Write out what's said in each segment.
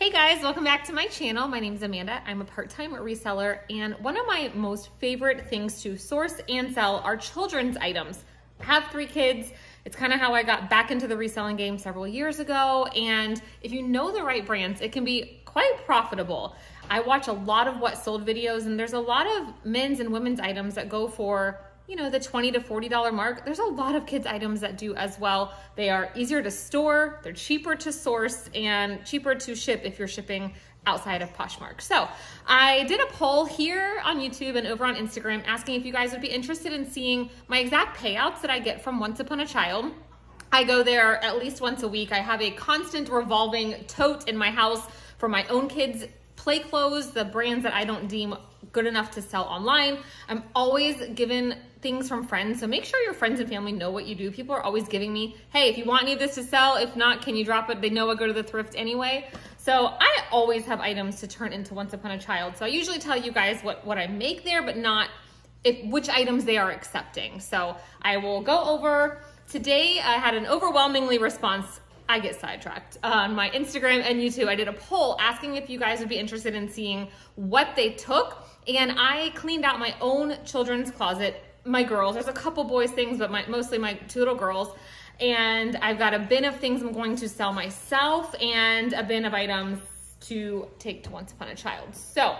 Hey guys, welcome back to my channel. My name is Amanda. I'm a part-time reseller, and one of my most favorite things to source and sell are children's items. I have 3 kids. It's kind of how I got back into the reselling game several years ago, and if you know the right brands, it can be quite profitable. I watch a lot of what sold videos, and there's a lot of men's and women's items that go for, you know, the $20 to $40 mark. There's a lot of kids items that do as well. They are easier to store, they're cheaper to source, and cheaper to ship if you're shipping outside of Poshmark. So I did a poll here on YouTube and over on Instagram asking if you guys would be interested in seeing my exact payouts that I get from Once Upon a Child. I go there at least once a week. I have a constant revolving tote in my house for my own kids' play clothes, the brands that I don't deem good enough to sell online. I'm always given things from friends, so make sure your friends and family know what you do. People are always giving me, hey, if you want any of this to sell, if not, can you drop it? They know I go to the thrift anyway. So I always have items to turn into Once Upon a Child. So I usually tell you guys what I make there, but not which items they are accepting. So I will go over. Today I had an overwhelmingly response. I get sidetracked. On my Instagram and YouTube, I did a poll asking if you guys would be interested in seeing what they took. And I cleaned out my own children's closet, my girls. There's a couple boys things, but mostly my 2 little girls. And I've got a bin of things I'm going to sell myself and a bin of items to take to Once Upon a Child. So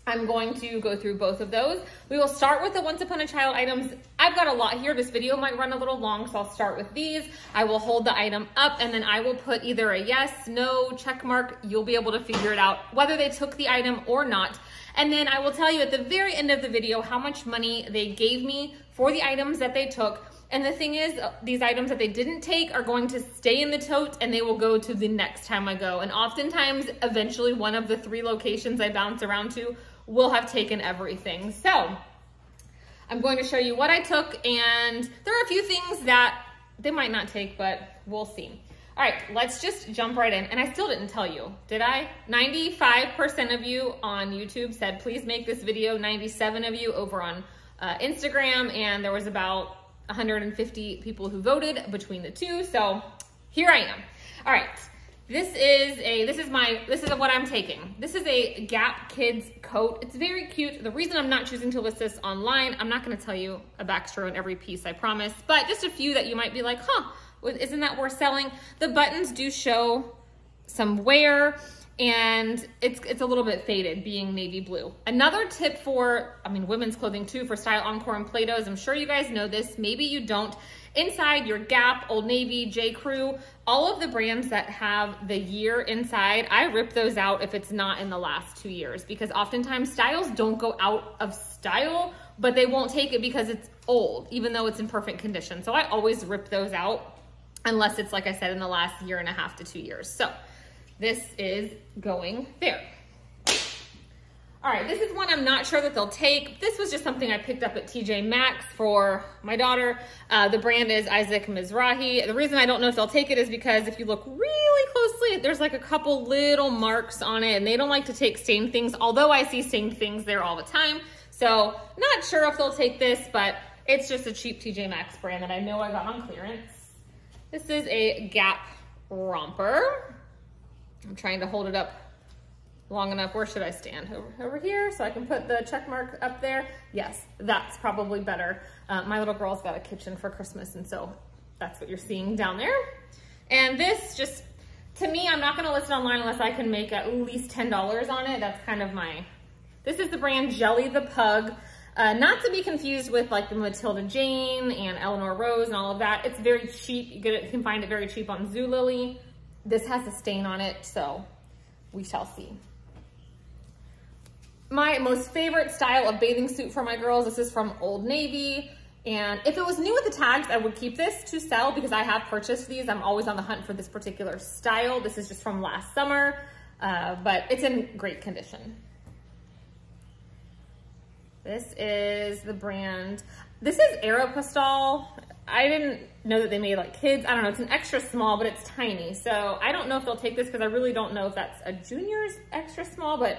I'm going to go through both of those. We will start with the Once Upon a Child items. I've got a lot here. This video might run a little long, so I'll start with these. I will hold the item up and then I will put either a yes, no, check mark. You'll be able to figure it out whether they took the item or not. And then I will tell you at the very end of the video how much money they gave me for the items that they took. And the thing is, these items that they didn't take are going to stay in the tote and they will go to the next time I go. And oftentimes, eventually one of the 3 locations I bounce around to will have taken everything. So I'm going to show you what I took, and there are a few things that they might not take, but we'll see. All right, let's just jump right in. And I still didn't tell you, did I? 95% of you on YouTube said, please make this video. 97 of you over on Instagram, and there was about 150 people who voted between the 2. So here I am. All right. This is what I'm taking. This is a Gap Kids coat. It's very cute. The reason I'm not choosing to list this online, I'm not gonna tell you a backstory on every piece, I promise, but just a few that you might be like, huh, isn't that worth selling? The buttons do show some wear, and it's a little bit faded, being navy blue. Another tip for, women's clothing too, for Style Encore and Play-Dohs, I'm sure you guys know this, maybe you don't. Inside your Gap, Old Navy, J. Crew, all of the brands that have the year inside, I rip those out if it's not in the last 2 years, because oftentimes styles don't go out of style, but they won't take it because it's old, even though it's in perfect condition. So I always rip those out unless it's, like I said, in the last 1.5 to 2 years. So this is going there. All right, this is one I'm not sure that they'll take. This was just something I picked up at TJ Maxx for my daughter. The brand is Isaac Mizrahi. The reason I don't know if they'll take it is because if you look really closely, there's like a couple little marks on it, and they don't like to take stained things, although I see stained things there all the time. So not sure if they'll take this, but it's just a cheap TJ Maxx brand that I know I got on clearance. This is a Gap romper. I'm trying to hold it up long enough. Where should I stand? Over here, so I can put the check mark up there. Yes, that's probably better. My little girl's got a kitchen for Christmas, and so that's what you're seeing down there. And this just, to me, I'm not gonna list it online unless I can make at least $10 on it. That's kind of this is the brand Jelly the Pug. Not to be confused with like the Matilda Jane and Eleanor Rose and all of that. It's very cheap. You can find it very cheap on Zulily. This has a stain on it, so we shall see. My most favorite style of bathing suit for my girls, this is from Old Navy. And if it was new with the tags, I would keep this to sell because I have purchased these. I'm always on the hunt for this particular style. This is just from last summer, but it's in great condition. This is the brand, this is Aeropostale. I didn't know that they made like kids. I don't know, it's an extra small, but it's tiny. So I don't know if they'll take this because I really don't know if that's a junior's extra small, but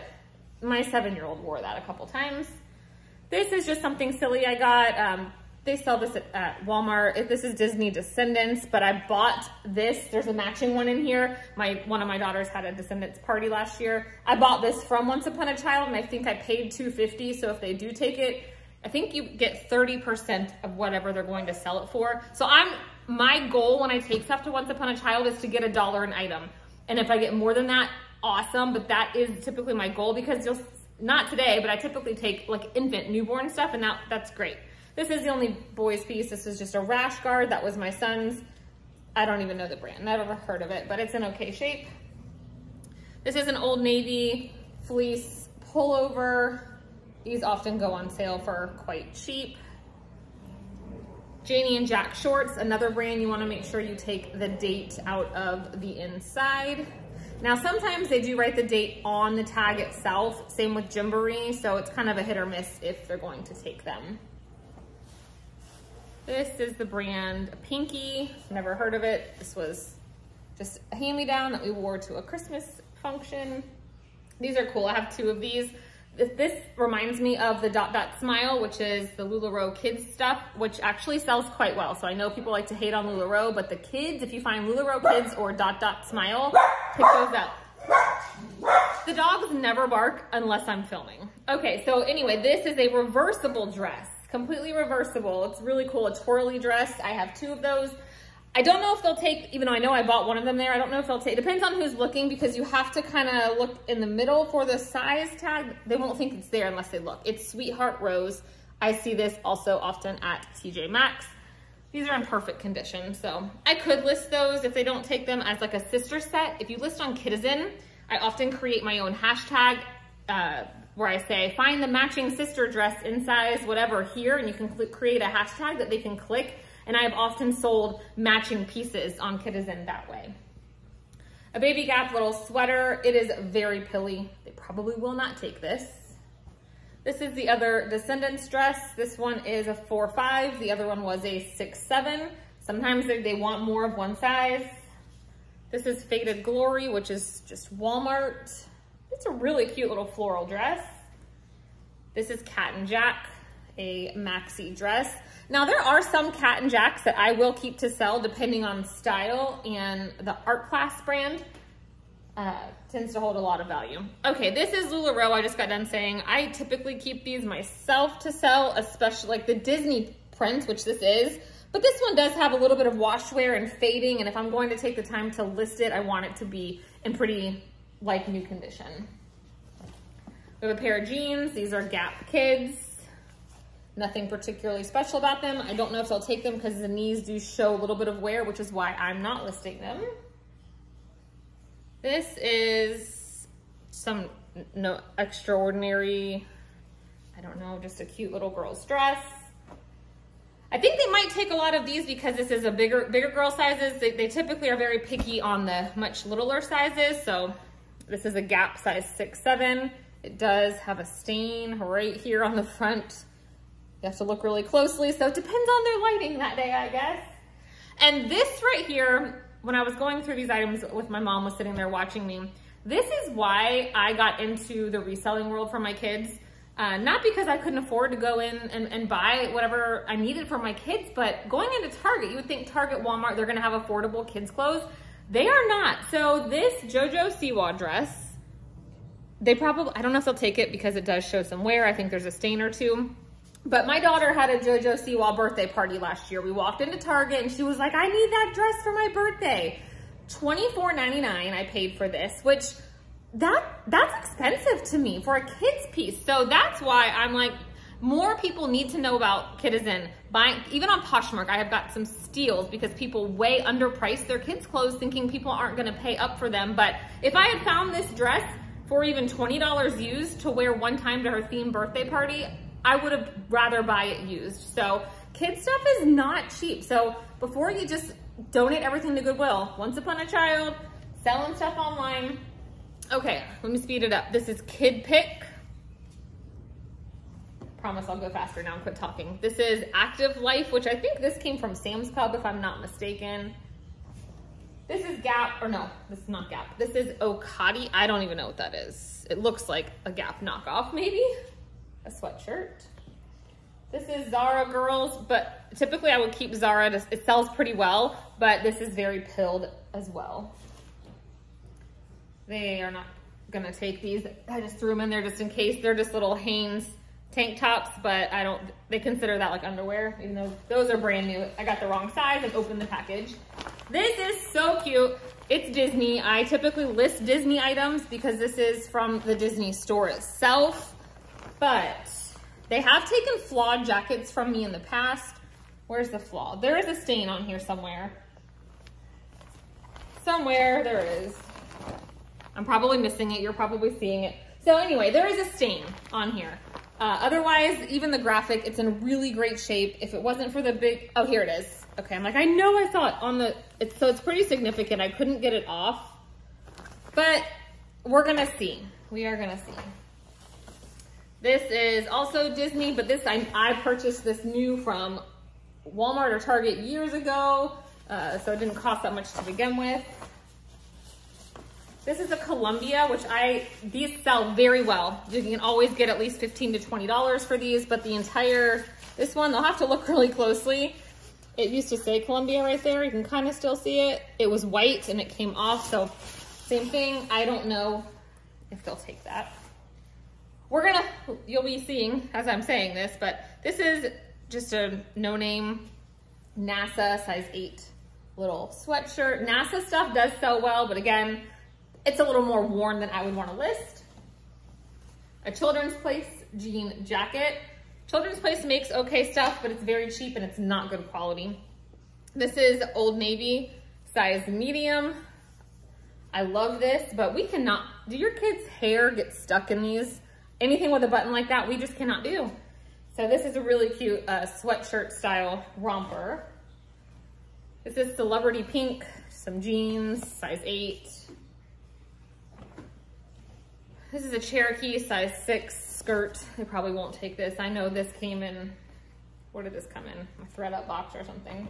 my 7-year-old wore that a couple times. This is just something silly I got. they sell this at Walmart. This is Disney Descendants, but I bought this. There's a matching one in here. One of my daughters had a Descendants party last year. I bought this from Once Upon a Child, and I think I paid $2.50. So if they do take it, I think you get 30% of whatever they're going to sell it for. So my goal when I take stuff to Once Upon a Child is to get $1 an item. And if I get more than that, awesome. But that is typically my goal, because not today, but I typically take like infant, newborn stuff, and that's great. This is the only boys piece. This is just a rash guard. That was my son's. I don't even know the brand. Never heard of it, but it's in okay shape. This is an Old Navy fleece pullover. These often go on sale for quite cheap. Janie and Jack shorts, another brand. You want to make sure you take the date out of the inside. Now, sometimes they do write the date on the tag itself. Same with Gymboree, so it's kind of a hit or miss if they're going to take them. This is the brand Pinky. Never heard of it. This was just a hand-me-down that we wore to a Christmas function. These are cool. I have 2 of these. This reminds me of the Dot Dot Smile, which is the Lularoe kids stuff, which actually sells quite well. So I know people like to hate on Lularoe, but the kids, if you find Lularoe kids or Dot Dot Smile, pick those up. The dogs never bark unless I'm filming. Okay, so anyway, this is a reversible dress. Completely reversible. It's really cool. A twirly dress. I have 2 of those. I don't know if they'll take, even though I know I bought one of them there, I don't know if they'll take, it depends on who's looking, because you have to kind of look in the middle for the size tag. They won't think it's there unless they look. It's Sweetheart Rose. I see this also often at TJ Maxx. These are in perfect condition, so I could list those if they don't take them as like a sister set. If you list on Kidizen, I often create my own hashtag, where I say, find the matching sister dress in size, whatever here, and you can create a hashtag that they can click. And I have often sold matching pieces on Kidizen that way. A Baby Gap little sweater. It is very pilly. They probably will not take this. This is the other Descendants dress. This one is a 4.5. The other one was a 6.7. Sometimes they want more of one size. This is Faded Glory, which is just Walmart. It's a really cute little floral dress. This is Cat and Jack, a maxi dress. Now there are some Cat and Jacks that I will keep to sell depending on style, and the Art Class brand tends to hold a lot of value. Okay, this is Lularoe. I just got done saying I typically keep these myself to sell, especially like the Disney prints, which this is. But this one does have a little bit of wash wear and fading, and if I'm going to take the time to list it, I want it to be in pretty like new condition. We have a pair of jeans. These are Gap Kids. Nothing particularly special about them. I don't know if they'll take them because the knees do show a little bit of wear, which is why I'm not listing them. This is some extraordinary, I don't know, just a cute little girl's dress. I think they might take a lot of these because this is a bigger girl sizes. They typically are very picky on the much littler sizes. So this is a Gap size 6'7". It does have a stain right here on the front. You have to look really closely, so it depends on their lighting that day, I guess. And this right here, when I was going through these items with my mom was sitting there watching me, this is why I got into the reselling world for my kids. Not because I couldn't afford to go in and buy whatever I needed for my kids, but going into Target, you would think Target, Walmart, they're gonna have affordable kids clothes. They are not. So this JoJo Siwa dress, they probably, I don't know if they'll take it because it does show some wear. I think there's a stain or 2. But my daughter had a JoJo Siwa birthday party last year. We walked into Target and she was like, I need that dress for my birthday. $24.99 I paid for this, which that's expensive to me for a kid's piece. So that's why I'm like, more people need to know about Kidizen. Buying, even on Poshmark, I have got some steals because people way underprice their kids' clothes thinking people aren't gonna pay up for them. But if I had found this dress for even $20 used to wear one time to her themed birthday party, I would have rather buy it used. So kid stuff is not cheap. So before you just donate everything to Goodwill, Once Upon a Child, selling stuff online. Okay, let me speed it up. This is Kid Pick. Promise I'll go faster now and quit talking. This is Active Life, which I think this came from Sam's Club if I'm not mistaken. This is Gap, or no, this is not Gap. This is Okadi. I don't even know what that is. It looks like a Gap knockoff maybe. A sweatshirt. This is Zara, girls, but typically I would keep Zara. It sells pretty well, but this is very pilled as well. They are not gonna take these. I just threw them in there just in case. They're just little Hanes tank tops, but they consider that like underwear, even though those are brand new. I got the wrong size and opened the package. This is so cute. It's Disney. I typically list Disney items because this is from the Disney store itself, but they have taken flawed jackets from me in the past. Where's the flaw? There is a stain on here somewhere. Somewhere there is. I'm probably missing it. You're probably seeing it. So anyway, there is a stain on here. Otherwise, even the graphic, it's in really great shape. If it wasn't for the big, oh, here it is. Okay, I'm like, I know I saw it on the, so it's pretty significant. I couldn't get it off, but we're gonna see. We are gonna see. This is also Disney, but this, I purchased this new from Walmart or Target years ago, so it didn't cost that much to begin with. This is a Columbia, which these sell very well. You can always get at least $15 to $20 for these, but this one, they'll have to look really closely. It used to say Columbia right there. You can kind of still see it. It was white and it came off, so same thing. I don't know if they'll take that. You'll be seeing as I'm saying this, but this is just a no-name NASA size 8 little sweatshirt. NASA stuff does sell well, but again, it's a little more worn than I would want to list. A Children's Place jean jacket. Children's Place makes okay stuff, but it's very cheap and it's not good quality. This is Old Navy, size medium. I love this, but we cannot, do your kids' hair get stuck in these? Anything with a button like that, we just cannot do. So this is a really cute sweatshirt style romper. This is Celebrity Pink, some jeans, size 8. This is a Cherokee size 6 skirt. They probably won't take this. I know this came in, where did this come in? A thread up box or something.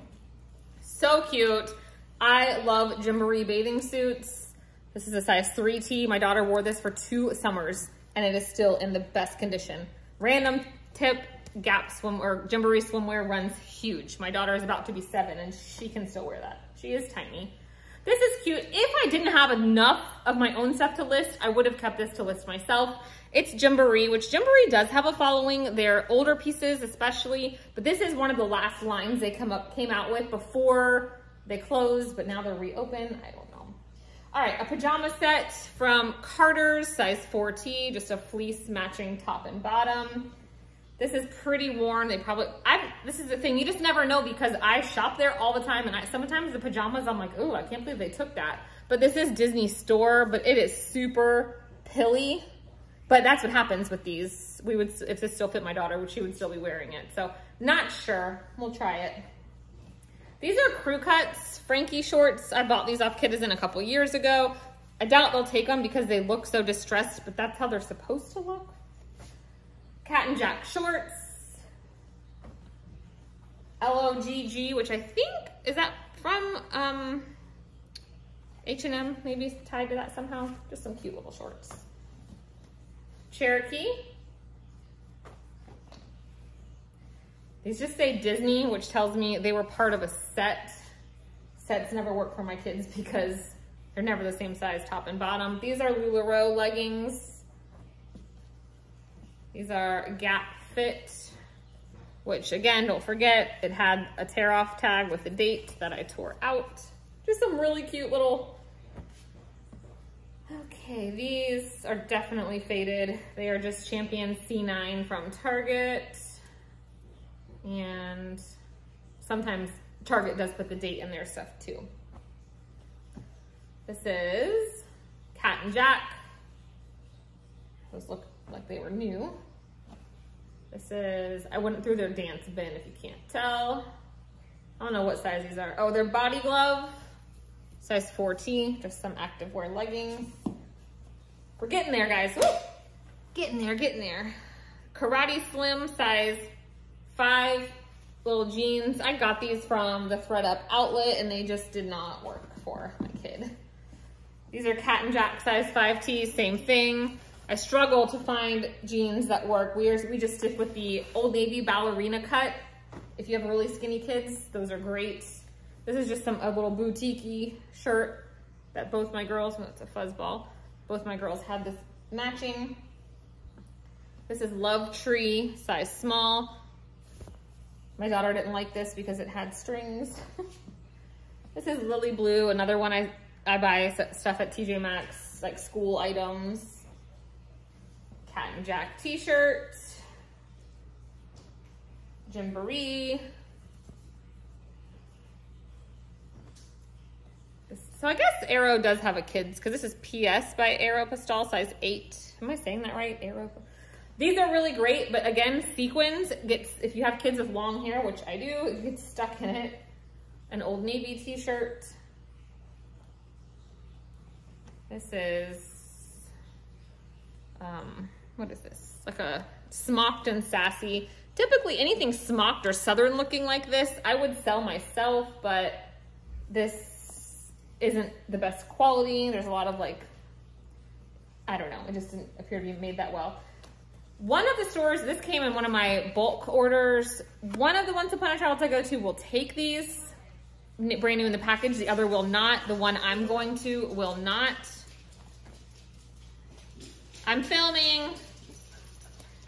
So cute. I love Gymboree bathing suits. This is a size 3T. My daughter wore this for 2 summers and it is still in the best condition. Random tip, Gap swim or Gymboree swimwear runs huge. My daughter is about to be 7 and she can still wear that. She is tiny. This is cute. If I didn't have enough of my own stuff to list, I would have kept this to list myself. It's Gymboree, which Gymboree does have a following. They're older pieces especially, but this is one of the last lines they came out with before they closed, but now they're reopened. I don't know. All right, a pajama set from Carter's, size 4T, just a fleece matching top and bottom. This is pretty worn. This is the thing, you just never know because I shop there all the time and sometimes the pajamas, I'm like, ooh, I can't believe they took that. But this is Disney store, but it is super pilly. But that's what happens with these. If this still fit my daughter, she would still be wearing it. So not sure, we'll try it. These are crew cuts, Frankie shorts. I bought these off Kidizen a couple years ago. I doubt they'll take them because they look so distressed, but that's how they're supposed to look. Cat and Jack shorts. LOGG, which I think, is that from H&M, maybe tied to that somehow. Just some cute little shorts. Cherokee. These just say Disney, which tells me they were part of a set. Sets never work for my kids because they're never the same size top and bottom. These are Lularoe leggings. These are Gap Fit, which again, don't forget, it had a tear off tag with the date that I tore out. Just some really cute little, okay, these are definitely faded. They are just Champion C9 from Target. And sometimes Target does put the date in their stuff too. This is Cat and Jack. Those look like they were new. This is, I went through their dance bin if you can't tell. I don't know what size these are. Oh, they're body glove, size 4T, just some activewear leggings. We're getting there, guys. Woo! Getting there, getting there. Karate Slim, size 5, little jeans. I got these from the Thread Up outlet and they just did not work for my kid. These are Cat and Jack, size 5T, same thing. I struggle to find jeans that work. We just stick with the Old Navy ballerina cut. If you have really skinny kids, those are great. This is just a little boutique-y shirt that both my girls, well, it's a fuzzball, both my girls had this matching. This is Love Tree, size small. My daughter didn't like this because it had strings. This is Lily Blue, another one I buy stuff at TJ Maxx, like school items. Cat and Jack t-shirt. Gymboree. So I guess Aero does have a kids, because this is PS by Aeropostale, size 8. Am I saying that right? These are really great, but again, sequins gets, if you have kids with long hair, which I do, it gets stuck in it. An Old Navy t-shirt. This is, what is this? Like a smocked and sassy. Typically anything smocked or southern looking like this, I would sell myself, but this isn't the best quality. There's a lot of like, I don't know, it just didn't appear to be made that well. One of the stores, this came in one of my bulk orders. One of the Once Upon a Child I go to will take these, brand new in the package. The other will not. The one I'm going to will not. I'm filming.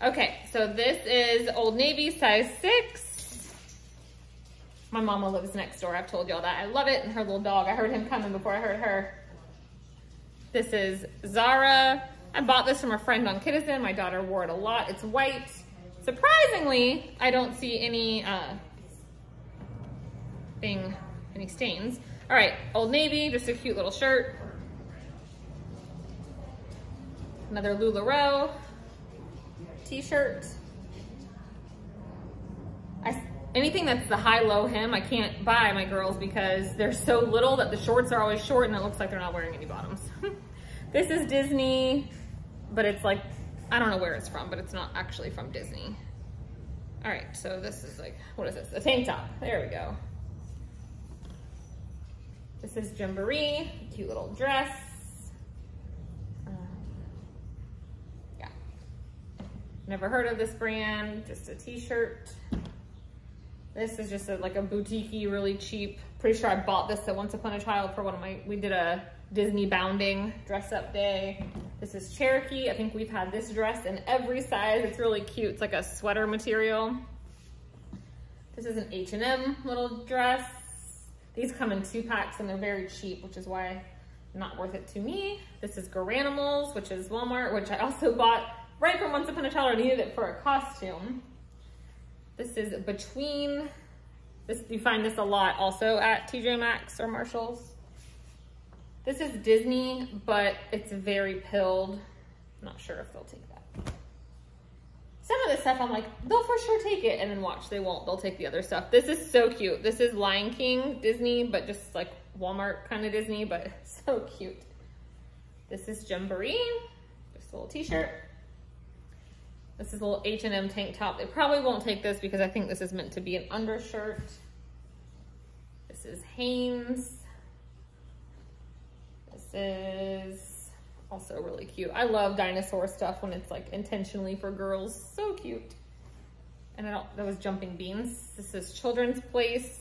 Okay, so this is Old Navy, size 6. My mama lives next door. I've told y'all that. I love it. And her little dog, I heard him coming before I heard her. This is Zara. I bought this from a friend on Kidizen. My daughter wore it a lot. It's white. Surprisingly, I don't see any any stains. All right, Old Navy, just a cute little shirt. Another Lularoe t-shirt. Anything that's the high-low hem, I can't buy my girls because they're so little that the shorts are always short and it looks like they're not wearing any bottoms. This is Disney, but it's like, I don't know where it's from, but it's not actually from Disney. All right, so this is like, what is this? A tank top, there we go. This is Gymboree, cute little dress. Yeah, never heard of this brand, just a t-shirt. This is just like a boutique-y, really cheap. Pretty sure I bought this at Once Upon a Child for one of my, we did a Disney bounding dress up day. This is Cherokee. I think we've had this dress in every size. It's really cute. It's like a sweater material. This is an H&M little dress. These come in 2-packs and they're very cheap, which is why not worth it to me. This is Garanimals, which is Walmart, which I also bought right from Once Upon a Child. I needed it for a costume. This is Between. This, you find this a lot also at TJ Maxx or Marshall's. This is Disney, but it's very pilled. Not sure if they'll take that. Some of this stuff I'm like, they'll for sure take it, and then watch, they won't. They'll take the other stuff. This is so cute. This is Lion King Disney, but just like Walmart kind of Disney, but so cute. This is Gymboree, just a little t-shirt. This is a little H&M tank top. They probably won't take this because I think this is meant to be an undershirt. This is Hanes. This is also really cute. I love dinosaur stuff when it's like intentionally for girls. So cute. And that was Jumping Beans. This is Children's Place.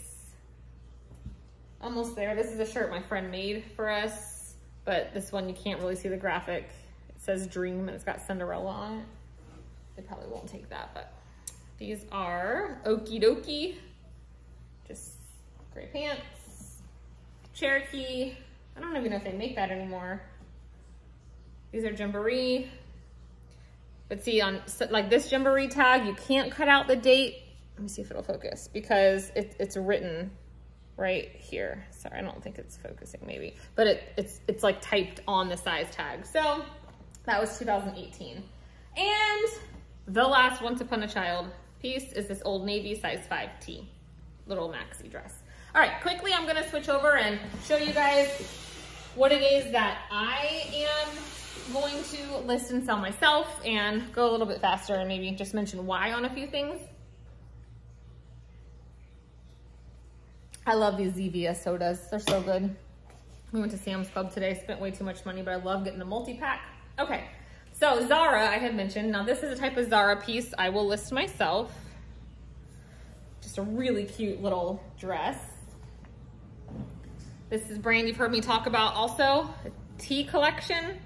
Almost there. This is a shirt my friend made for us, but this one you can't really see the graphic. It says Dream and it's got Cinderella on it. They probably won't take that, but these are Okie Dokie. Just gray pants. Cherokee. I don't even know if they make that anymore. These are Gymboree. But see, on like this Gymboree tag, you can't cut out the date. Let me see if it'll focus because it's written right here. Sorry, I don't think it's focusing maybe, but it's like typed on the size tag. So that was 2018. And the last Once Upon a Child piece is this Old Navy size 5T, little maxi dress. All right, quickly I'm gonna switch over and show you guys what it is that I am going to list and sell myself and go a little bit faster and maybe just mention why on a few things. I love these Zevia sodas, they're so good. We went to Sam's Club today, spent way too much money, but I love getting the multi-pack. Okay, So Zara, I had mentioned, now this is a type of Zara piece I will list myself. Just a really cute little dress. This is brand you've heard me talk about also, a tea collection.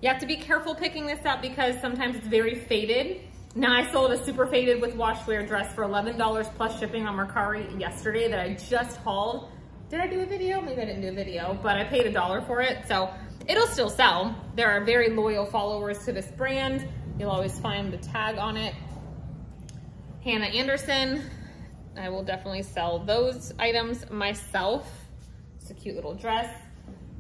You have to be careful picking this up because sometimes it's very faded. Now I sold a super faded with washwear dress for $11 plus shipping on Mercari yesterday that I just hauled. Did I do a video? Maybe I didn't do a video, but I paid $1 for it, so it'll still sell. There are very loyal followers to this brand. You'll always find the tag on it. Hannah Anderson, I will definitely sell those items myself. It's a cute little dress.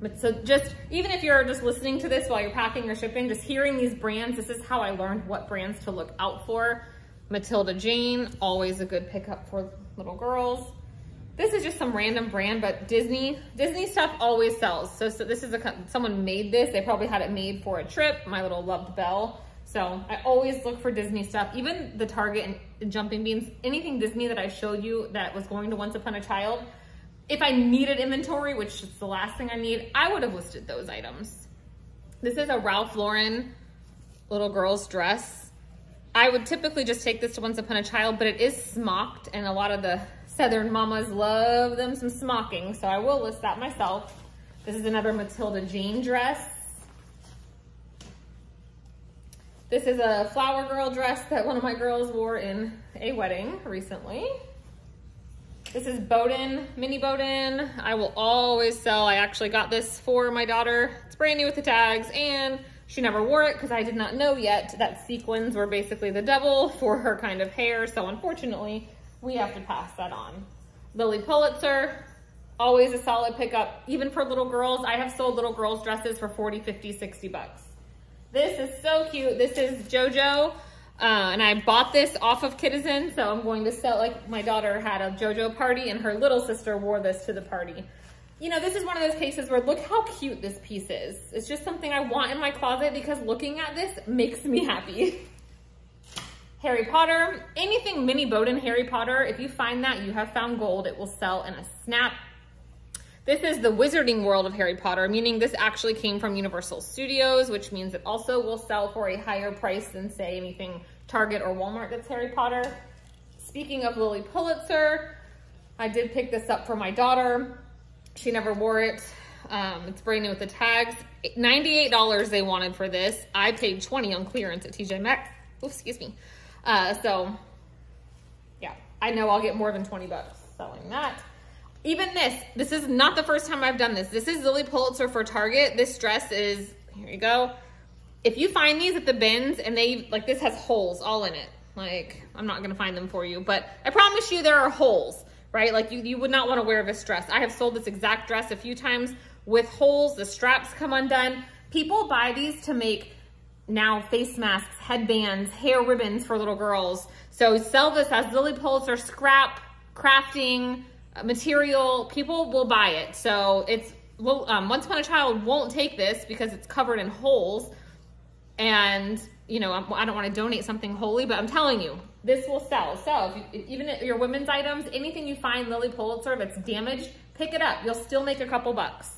But so just, even if you're just listening to this while you're packing or shipping, just hearing these brands, this is how I learned what brands to look out for. Matilda Jane, always a good pickup for little girls. This is just some random brand, but Disney stuff always sells. So this is someone made this. They probably had it made for a trip. My little loved Belle. So I always look for Disney stuff. Even the Target and Jumping Beans, anything Disney that I showed you that was going to Once Upon a Child, if I needed inventory, which is the last thing I need, I would have listed those items. This is a Ralph Lauren little girl's dress. I would typically just take this to Once Upon a Child, but it is smocked, and a lot of the Southern mamas love them some smocking, so I will list that myself. This is another Matilda Jane dress. This is a flower girl dress that one of my girls wore in a wedding recently. This is Bowden, mini Bowden. I will always sell. I actually got this for my daughter. It's brand new with the tags, and she never wore it because I did not know yet that sequins were basically the devil for her kind of hair, so unfortunately, we have to pass that on. Lily Pulitzer, always a solid pickup, even for little girls. I have sold little girls dresses for 40, 50, 60 bucks. This is so cute. This is JoJo, and I bought this off of Kidizen, so I'm going to sell, like my daughter had a JoJo party and her little sister wore this to the party. You know, this is one of those cases where look how cute this piece is. It's just something I want in my closet because looking at this makes me happy. Harry Potter, anything mini Bowden Harry Potter, if you find that, you have found gold. It will sell in a snap. This is the Wizarding World of Harry Potter, meaning this actually came from Universal Studios, which means it also will sell for a higher price than, say, anything Target or Walmart that's Harry Potter. Speaking of Lily Pulitzer, I did pick this up for my daughter. She never wore it. It's brand new with the tags. $98 they wanted for this. I paid $20 on clearance at TJ Maxx. Oops, excuse me. So yeah, I know I'll get more than 20 bucks selling that. Even this is not the first time I've done this. This is Lily Pulitzer for Target. This dress is, here you go. If you find these at the bins and they, like this has holes all in it. Like, I'm not gonna find them for you, but I promise you there are holes, right? Like you would not wanna wear this dress. I have sold this exact dress a few times with holes. The straps come undone. People buy these to make now face masks, headbands, hair ribbons for little girls. So sell this as Lily Pulitzer scrap, crafting material. People will buy it. So it's, Once Upon a Child won't take this because it's covered in holes. And, you know, I don't want to donate something holy, but I'm telling you, this will sell. So even your women's items, anything you find Lily Pulitzer that's damaged, pick it up. You'll still make a couple bucks.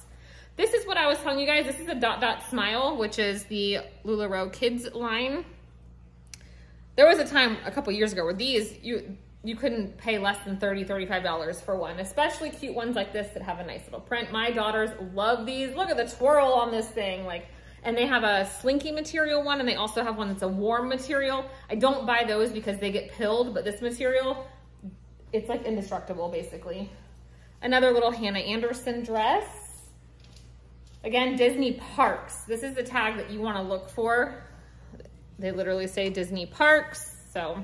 This is what I was telling you guys. This is a Dot Dot Smile, which is the Lularoe Kids line. There was a time a couple years ago where these, you couldn't pay less than $30, $35 for one, especially cute ones like this that have a nice little print. My daughters love these. Look at the twirl on this thing. Like, and they have a slinky material one, and they also have one that's a warm material. I don't buy those because they get pilled, but this material, it's like indestructible, basically. Another little Hannah Anderson dress. Again, Disney Parks. This is the tag that you want to look for. They literally say Disney Parks, so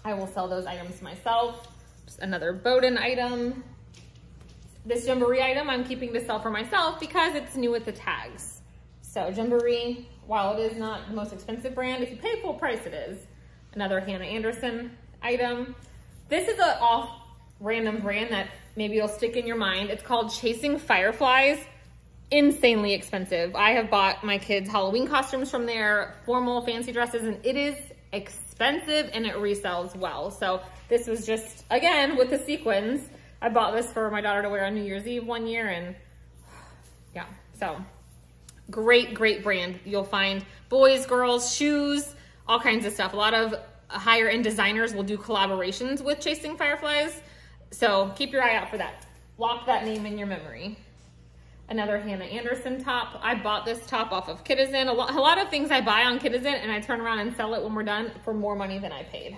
I will sell those items myself. Just another Bowden item. This Jamboree item I'm keeping to sell for myself because it's new with the tags. So Jamboree, while it is not the most expensive brand, if you pay full price, it is. Another Hannah Anderson item. This is an off random brand that maybe it'll stick in your mind. It's called Chasing Fireflies. Insanely expensive. I have bought my kids Halloween costumes from there, formal fancy dresses, and it is expensive and it resells well. So this was just, again, with the sequins. I bought this for my daughter to wear on New Year's Eve one year, and yeah, so Great, great brand. You'll find boys, girls, shoes, all kinds of stuff. A lot of higher end designers will do collaborations with Chasing Fireflies. So keep your eye out for that. Lock that name in your memory. Another Hannah Anderson top. I bought this top off of Kidizen. A lot of things I buy on Kidizen and I turn around and sell it when we're done for more money than I paid.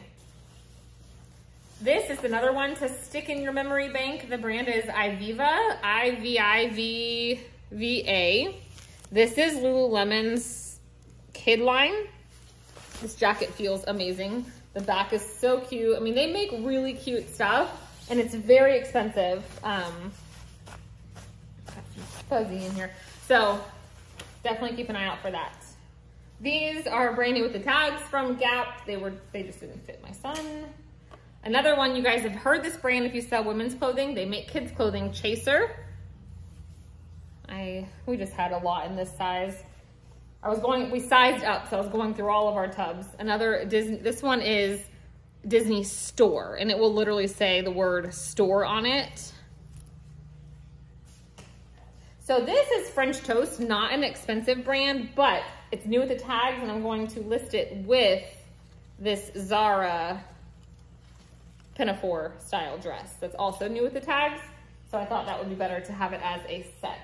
This is another one to stick in your memory bank. The brand is Iviva, I-V-I-V-V-A. This is Lululemon's kid line. This jacket feels amazing. The back is so cute. I mean, they make really cute stuff and it's very expensive. Fuzzy in here. So definitely keep an eye out for that. These are brand new with the tags from Gap. They just didn't fit my son. Another one, you guys have heard this brand if you sell women's clothing. They make kids clothing, Chaser. We just had a lot in this size. We sized up, so I was going through all of our tubs. Another Disney, this one is Disney Store, and it will literally say the word store on it. So this is French Toast, not an expensive brand, but it's new with the tags, and I'm going to list it with this Zara pinafore style dress that's also new with the tags. So I thought that would be better to have it as a set.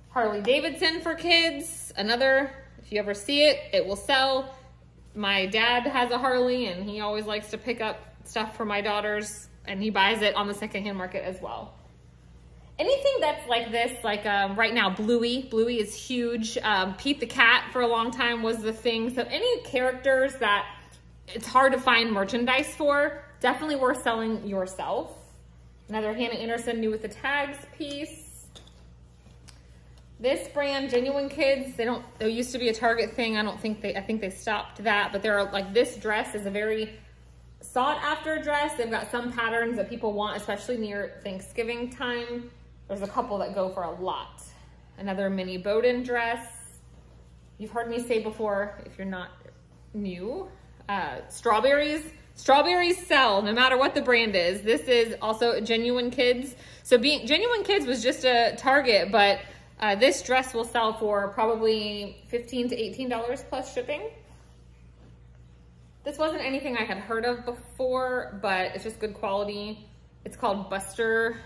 Harley Davidson for kids. Another, if you ever see it, it will sell. My dad has a Harley and he always likes to pick up stuff for my daughters and he buys it on the secondhand market as well. Anything that's like this, like right now, Bluey. Bluey is huge. Pete the Cat for a long time was the thing. So any characters that it's hard to find merchandise for, definitely worth selling yourself. Another Hannah Anderson new with the tags piece. This brand, Genuine Kids, there used to be a Target thing. I think they stopped that, but they're like, this dress is a very sought after dress. They've got some patterns that people want, especially near Thanksgiving time. There's a couple that go for a lot. Another mini Bowden dress. You've heard me say before, if you're not new, strawberries. Strawberries sell no matter what the brand is. This is also Genuine Kids. So Genuine Kids was just a Target, but this dress will sell for probably $15 to $18 plus shipping. This wasn't anything I had heard of before, but it's just good quality. It's called Buster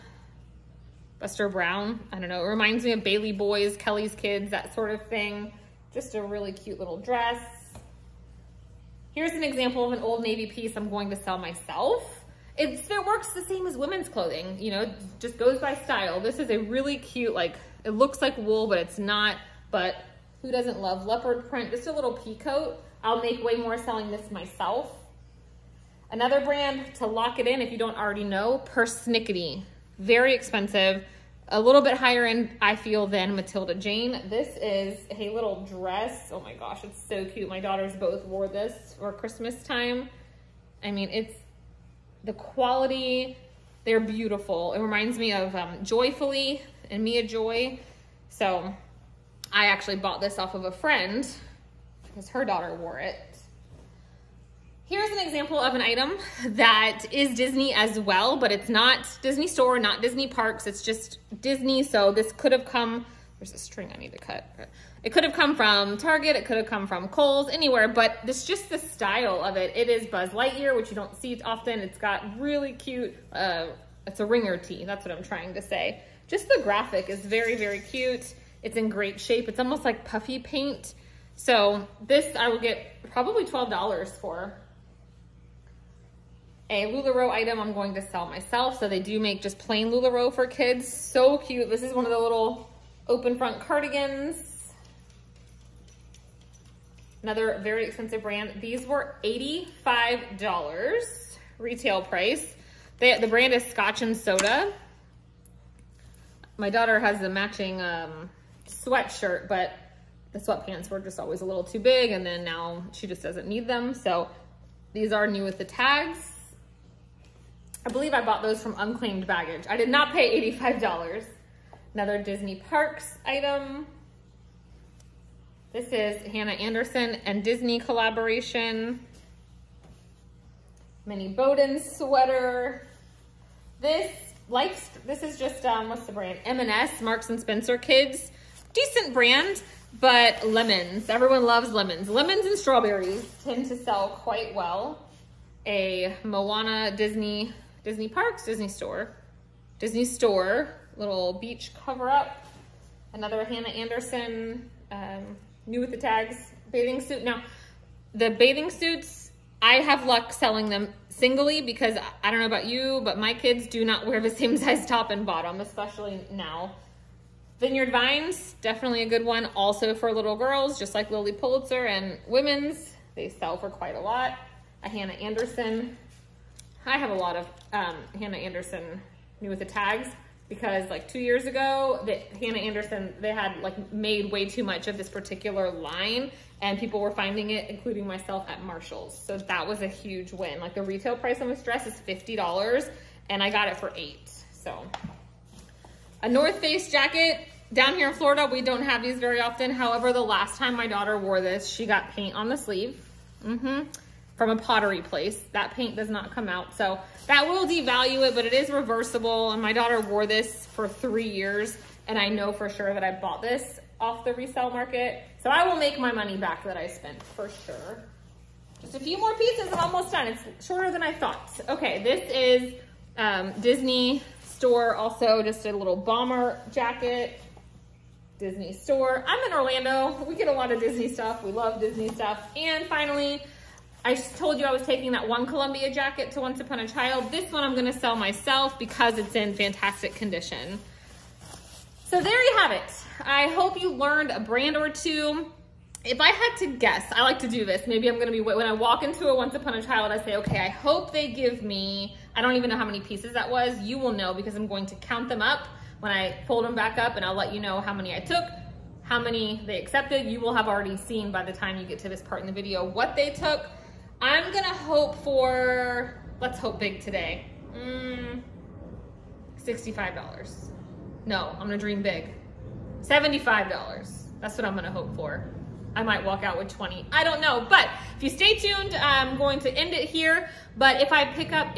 Brown. I don't know. It reminds me of Bailey Boys, Kelly's Kids, that sort of thing. Just a really cute little dress. Here's an example of an Old Navy piece I'm going to sell myself. It works the same as women's clothing, you know, just goes by style. This is a really cute, like, it looks like wool, but it's not. But who doesn't love leopard print? Just a little pea coat. I'll make way more selling this myself. Another brand to lock it in, if you don't already know, Persnickety. Very expensive. A little bit higher end, I feel, than Matilda Jane. This is a little dress. Oh my gosh, it's so cute. My daughters both wore this for Christmas time. I mean, it's the quality. They're beautiful. It reminds me of Joyfully and Mia Joy. So I actually bought this off of a friend because her daughter wore it. Here's an example of an item that is Disney as well, but it's not Disney Store, not Disney Parks. It's just Disney. So this could have come, there's a string I need to cut. It could have come from Target. It could have come from Kohl's, anywhere, but this just the style of it. It is Buzz Lightyear, which you don't see often. It's got really cute, it's a ringer tee. That's what I'm trying to say. Just the graphic is very, very cute. It's in great shape. It's almost like puffy paint. So this I will get probably $12 for. A Lularoe item I'm going to sell myself. So they do make just plain Lularoe for kids. So cute. This is one of the little open front cardigans. Another very expensive brand. These were $85 retail price. The brand is Scotch and Soda. My daughter has a matching sweatshirt, but the sweatpants were just always a little too big, and then now she just doesn't need them. So these are new with the tags. I believe I bought those from Unclaimed Baggage. I did not pay $85. Another Disney Parks item. This is Hannah Anderson and Disney collaboration. Mini Bowden sweater. This is just, what's the brand? M&S, Marks and Spencer Kids. Decent brand. but lemons. Everyone loves lemons. Lemons and strawberries tend to sell quite well. A Moana Disney Parks, Disney Store, little beach cover up. Another Hannah Anderson, new with the tags, bathing suit. Now, the bathing suits, I have luck selling them singly because I don't know about you, but my kids do not wear the same size top and bottom, especially now. Vineyard Vines, definitely a good one. Also for little girls, just like Lily Pulitzer, and women's, they sell for quite a lot. A Hannah Anderson. I have a lot of Hannah Anderson new with the tags because like 2 years ago, Hannah Anderson, they had like made way too much of this particular line and people were finding it, including myself, at Marshall's. So that was a huge win. Like the retail price on this dress is $50 and I got it for $8. So a North Face jacket. Down here in Florida, we don't have these very often. However, the last time my daughter wore this, she got paint on the sleeve. From a pottery place. That paint does not come out. So that will devalue it, but it is reversible. And my daughter wore this for 3 years. And I know for sure that I bought this off the resale market. So I will make my money back that I spent for sure. Just a few more pieces, I'm almost done. It's shorter than I thought. Okay, this is Disney Store. Also just a little bomber jacket. Disney Store. I'm in Orlando. We get a lot of Disney stuff. We love Disney stuff. And finally, I told you I was taking that one Columbia jacket to Once Upon a Child. This one I'm gonna sell myself because it's in fantastic condition. So there you have it. I hope you learned a brand or two. If I had to guess, I like to do this. Maybe I'm gonna be, when I walk into a Once Upon a Child, I say, okay, I hope they give me, I don't even know how many pieces that was. You will know because I'm going to count them up when I fold them back up and I'll let you know how many I took, how many they accepted. You will have already seen by the time you get to this part in the video what they took. I'm gonna hope for, let's hope big today. $65. No, I'm gonna dream big. $75. That's what I'm gonna hope for. I might walk out with 20. I don't know, but if you stay tuned, I'm going to end it here. But if I pick up,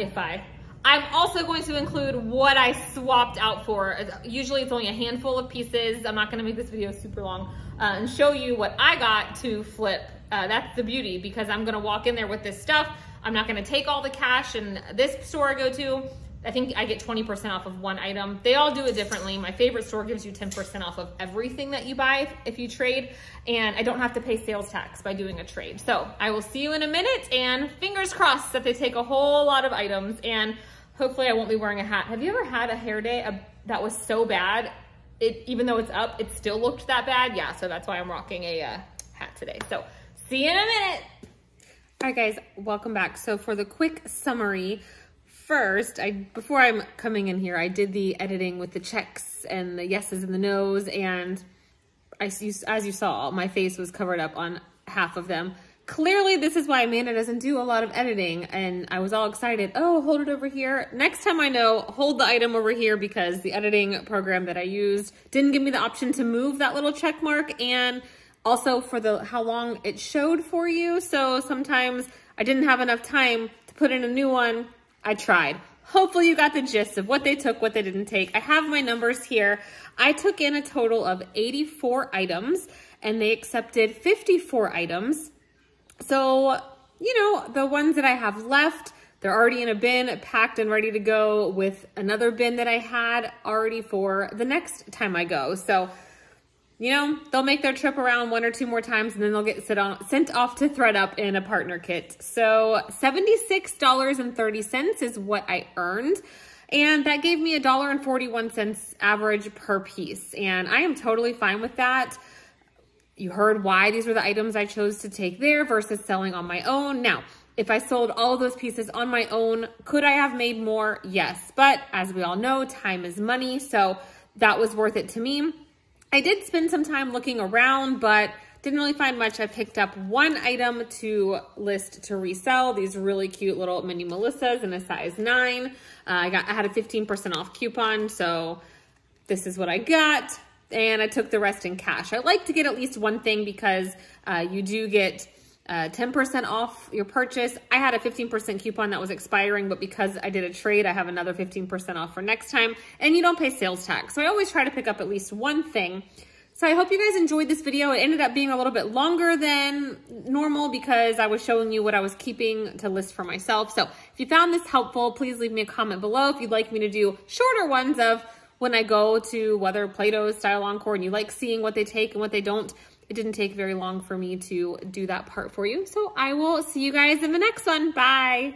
I'm also going to include what I swapped out for. Usually it's only a handful of pieces. I'm not gonna make this video super long and show you what I got to flip. That's the beauty, because I'm gonna walk in there with this stuff. I'm not gonna take all the cash. And this store I go to, I think I get 20% off of one item. They all do it differently. My favorite store gives you 10% off of everything that you buy if you trade, and I don't have to pay sales tax by doing a trade. So I will see you in a minute, and fingers crossed that they take a whole lot of items, and hopefully I won't be wearing a hat. Have you ever had a hair day that was so bad, even though it's up, it still looked that bad? Yeah, so that's why I'm rocking a hat today. So see you in a minute. All right, guys, welcome back. So for the quick summary, first, before I'm coming in here, I did the editing with the checks and the yeses and the nos, and as you saw, my face was covered up on half of them. Clearly, this is why Amanda doesn't do a lot of editing, and I was all excited. Oh, hold it over here. Next time I know, hold the item over here, because the editing program that I used didn't give me the option to move that little check mark, and also for how long it showed for you. So sometimes I didn't have enough time to put in a new one. I tried. Hopefully you got the gist of what they took, what they didn't take. I have my numbers here. I took in a total of 84 items, and they accepted 54 items. So, you know, the ones that I have left, they're already in a bin, packed and ready to go, with another bin that I had already for the next time I go. So, you know, they'll make their trip around 1 or 2 more times, and then they'll get sent off to ThredUp in a partner kit. So $76.30 is what I earned. And that gave me $1.41 average per piece. And I am totally fine with that. You heard why these were the items I chose to take there versus selling on my own. Now, if I sold all of those pieces on my own, could I have made more? Yes. But as we all know, time is money. So that was worth it to me. I did spend some time looking around, but didn't really find much. I picked up one item to list to resell. These really cute little mini Melissas in a size 9. I had a 15% off coupon, so this is what I got. And I took the rest in cash. I like to get at least one thing because you do get 10% off your purchase. I had a 15% coupon that was expiring, but because I did a trade, I have another 15% off for next time, and you don't pay sales tax. So I always try to pick up at least one thing. So I hope you guys enjoyed this video. It ended up being a little bit longer than normal because I was showing you what I was keeping to list for myself. So if you found this helpful, please leave me a comment below if you'd like me to do shorter ones of when I go to whether Plato's Style Encore and you like seeing what they take and what they don't. It didn't take very long for me to do that part for you. So I will see you guys in the next one. Bye.